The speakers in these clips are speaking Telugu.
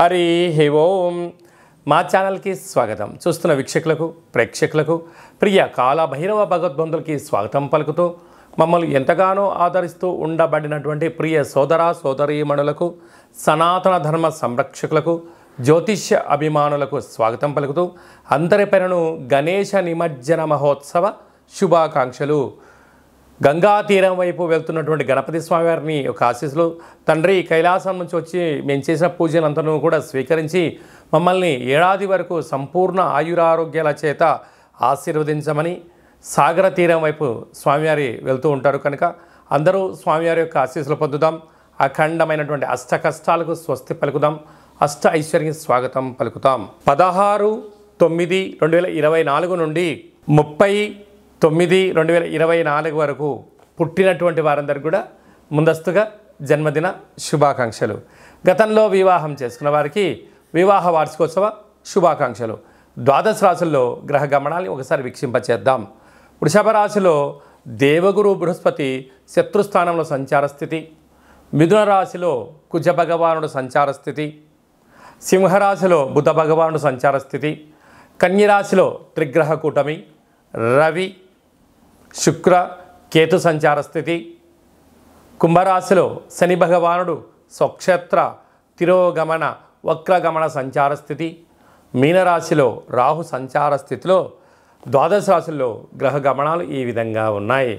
హరి ఓం మా ఛానల్కి స్వాగతం. చూస్తున్న వీక్షకులకు ప్రేక్షకులకు ప్రియ కాల భైరవ భగవద్బంధులకి స్వాగతం పలుకుతూ మమ్మల్ని ఎంతగానో ఆదరిస్తూ ఉండబడినటువంటి ప్రియ సోదర సోదరీమణులకు సనాతన ధర్మ సంరక్షకులకు జ్యోతిష్య అభిమానులకు స్వాగతం పలుకుతూ అందరిపైనను గణేశ నిమజ్జన మహోత్సవ శుభాకాంక్షలు. గంగా తీరం వైపు వెళ్తున్నటువంటి గణపతి స్వామివారిని ఒక ఆశీస్సులు. తండ్రి కైలాసం నుంచి వచ్చి మేము చేసిన పూజలంతను కూడా స్వీకరించి మమ్మల్ని ఏడాది వరకు సంపూర్ణ ఆయురారోగ్యాల చేత ఆశీర్వదించమని సాగర తీరం వైపు స్వామివారి వెళ్తూ ఉంటారు కనుక అందరూ స్వామివారి యొక్క ఆశీస్సులు పొందుదాం. అఖండమైనటువంటి అష్ట కష్టాలకు స్వస్తి పలుకుదాం. అష్ట ఐశ్వర్యం స్వాగతం పలుకుతాం. 16/9/2024 నుండి 30/9/2024 వరకు పుట్టినటువంటి వారందరికీ కూడా ముందస్తుగా జన్మదిన శుభాకాంక్షలు. గతంలో వివాహం చేసుకున్న వారికి వివాహ వార్షికోత్సవ శుభాకాంక్షలు. ద్వాదశ రాశుల్లో గ్రహ గమనాన్ని ఒకసారి వీక్షింపచేద్దాం. వృషభ రాశిలో దేవగురు బృహస్పతి శత్రుస్థానంలో సంచార స్థితి. మిథున రాశిలో కుజ భగవానుడు సంచార స్థితి. సింహరాశిలో బుధ భగవానుడు సంచార స్థితి. కన్యరాశిలో త్రిగ్రహ కూటమి రవి శుక్ర కేతు సంచార స్థితి. కుంభరాశిలో శని భగవానుడు స్వక్షేత్ర తిరోగమన వక్రగమన సంచార స్థితి. మీనరాశిలో రాహు సంచార స్థితిలో ద్వాదశ రాశుల్లో గ్రహ గమనాలు ఈ విధంగా ఉన్నాయి.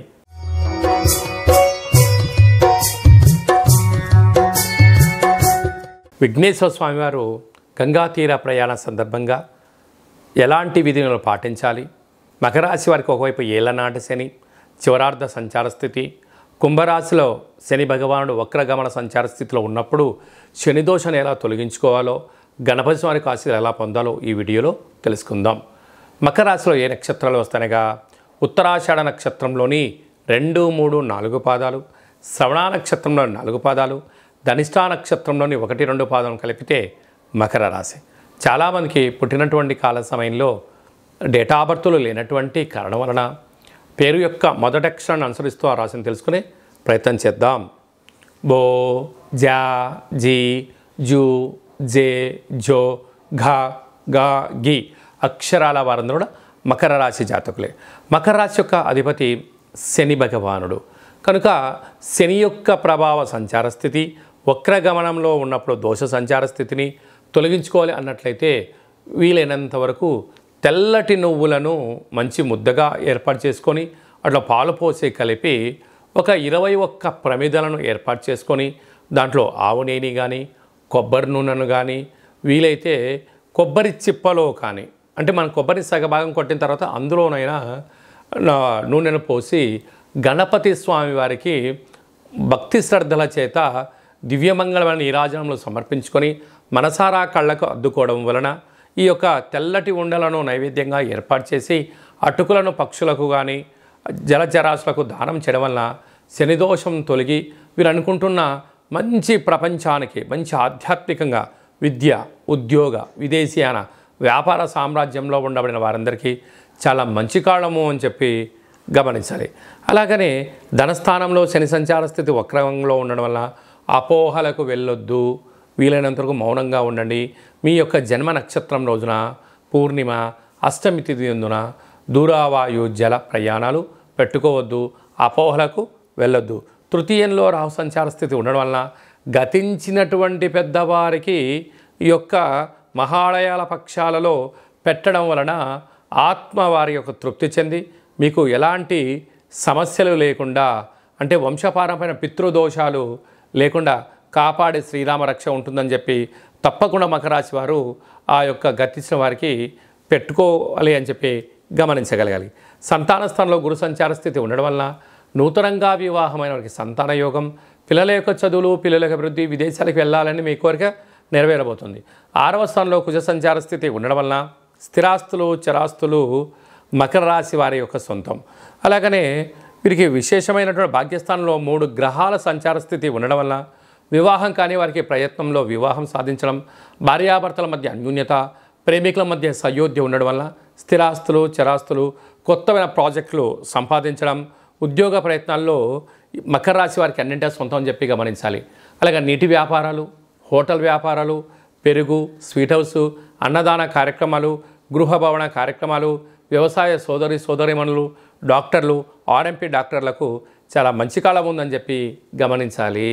విఘ్నేశ్వర స్వామివారు గంగా తీర ప్రయాణ సందర్భంగా ఎలాంటి విధులను పాటించాలి? మకర రాశి వారికి ఒకవైపు ఏళ్లనాటి శని చివరార్ధ సంచార స్థితి. కుంభరాశిలో శని భగవానుడు వక్రగమన సంచార స్థితిలో ఉన్నప్పుడు శని దోషాన్ని ఎలా తొలగించుకోవాలో, గణపతి స్వామికి ఆశీర్వాదాలు ఎలా పొందాలో ఈ వీడియోలో తెలుసుకుందాం. మకర రాశిలో ఏ నక్షత్రాలు వస్తాయనగా ఉత్తరాషాఢ నక్షత్రంలోని 2, 3, 4 పాదాలు, శ్రవణ నక్షత్రంలోని 4 పాదాలు, ధనిష్ఠా నక్షత్రంలోని 1, 2 పాదాలను కలిపితే మకర రాశి. చాలామందికి పుట్టినటువంటి కాల సమయంలో డేటా బర్త్లు లేనటువంటి కారణం వలన పేరు యొక్క మొదటి అక్షరాన్ని అనుసరిస్తూ ఆ రాశిని తెలుసుకునే ప్రయత్నం చేద్దాం. బో, జా, జీ, జూ, జే, జో, ఘ, గా, గి అక్షరాల వారందరూ కూడా మకర రాశి జాతకులే. మకర రాశి యొక్క అధిపతి శని భగవానుడు కనుక శని యొక్క ప్రభావ సంచార స్థితి వక్రగమనంలో ఉన్నప్పుడు దోష సంచార స్థితిని తొలగించుకోవాలి అన్నట్లయితే వీలైనంత వరకు తెల్లటి నువ్వులను మంచి ముద్దగా ఏర్పాటు చేసుకొని అట్లా పాలు పోసి కలిపి ఒక 21 ప్రమిదలను ఏర్పాటు చేసుకొని దాంట్లో ఆవు నెయ్యి కానీ కొబ్బరి నూనెను కానీ వీలైతే కొబ్బరి చిప్పలో కానీ అంటే మనం కొబ్బరి సగభాగం కొట్టిన తర్వాత అందులోనైనా నూనెను పోసి గణపతి స్వామి వారికి భక్తి శ్రద్ధల చేత దివ్యమంగళమైన నీరాజనంలో సమర్పించుకొని మనసారా కళ్ళకు అద్దుకోవడం వలన ఈ యొక్క తెల్లటి ఉండలను నైవేద్యంగా ఏర్పాటు చేసి అటుకులను పక్షులకు కానీ జలచరాశులకు దానం చేయడం వలన శనిదోషం తొలగి వీరు అనుకుంటున్న మంచి ప్రపంచానికి మంచి ఆధ్యాత్మికంగా విద్య ఉద్యోగ విదేశీయాన వ్యాపార సామ్రాజ్యంలో ఉండబడిన వారందరికీ చాలా మంచి కాలము అని చెప్పి గమనించాలి. అలాగనే ధనస్థానంలో శని సంచార స్థితి వక్రంలో ఉండడం వల్ల అపోహలకు వెళ్ళొద్దు. వీలైనంతవరకు మౌనంగా ఉండండి. మీ యొక్క జన్మ నక్షత్రం రోజున పూర్ణిమ అష్టమి తిథి ఎందున దూరావాయు జల ప్రయాణాలు పెట్టుకోవద్దు. అపోహలకు వెళ్ళొద్దు. తృతీయంలో రాహు సంచార స్థితి ఉండడం వలన గతించినటువంటి పెద్దవారికి ఈ యొక్క మహాలయాల పక్షాలలో పెట్టడం వలన ఆత్మ వారి యొక్క తృప్తి చెంది మీకు ఎలాంటి సమస్యలు లేకుండా అంటే వంశపారంపైన పితృదోషాలు లేకుండా కాపాడే శ్రీరామ రక్ష ఉంటుందని చెప్పి తప్పకుండా మకర రాశి వారు ఆ యొక్క గతించిన వారికి పెట్టుకోవాలి అని చెప్పి గమనించగలగాలి. సంతాన స్థానంలో గురు సంచార స్థితి ఉండడం వలన నూతనంగా వివాహమైన వారికి సంతాన యోగం, పిల్లల యొక్క చదువులు, పిల్లల యొక్క అభివృద్ధి, విదేశాలకు వెళ్ళాలని మీ కోరిక నెరవేరబోతుంది. 6వ స్థానంలో కుజ సంచార స్థితి ఉండడం వలన స్థిరాస్తులు చరాస్తులు మకర రాశి వారి యొక్క సొంతం. అలాగనే వీరికి విశేషమైనటువంటి భాగ్యస్థానంలో 3 గ్రహాల సంచార స్థితి ఉండడం వల్ల వివాహం కానీ వారికి ప్రయత్నంలో వివాహం సాధించడం, భార్యాభర్తల మధ్య అన్యోన్యత, ప్రేమికుల మధ్య సయోధ్య ఉండడం వల్ల స్థిరాస్తులు చరాస్తులు కొత్తమైన ప్రాజెక్టులు సంపాదించడం, ఉద్యోగ ప్రయత్నాల్లో మకర రాశి వారికి అన్నింటా సొంతం అని చెప్పి గమనించాలి. అలాగే నీటి వ్యాపారాలు, హోటల్ వ్యాపారాలు, పెరుగు, స్వీట్ హౌసు, అన్నదాన కార్యక్రమాలు, గృహ భవన కార్యక్రమాలు, వ్యవసాయ సోదరిమణులు, డాక్టర్లు, ఆర్ఎంపీ డాక్టర్లకు చాలా మంచి కాలం ఉందని చెప్పి గమనించాలి.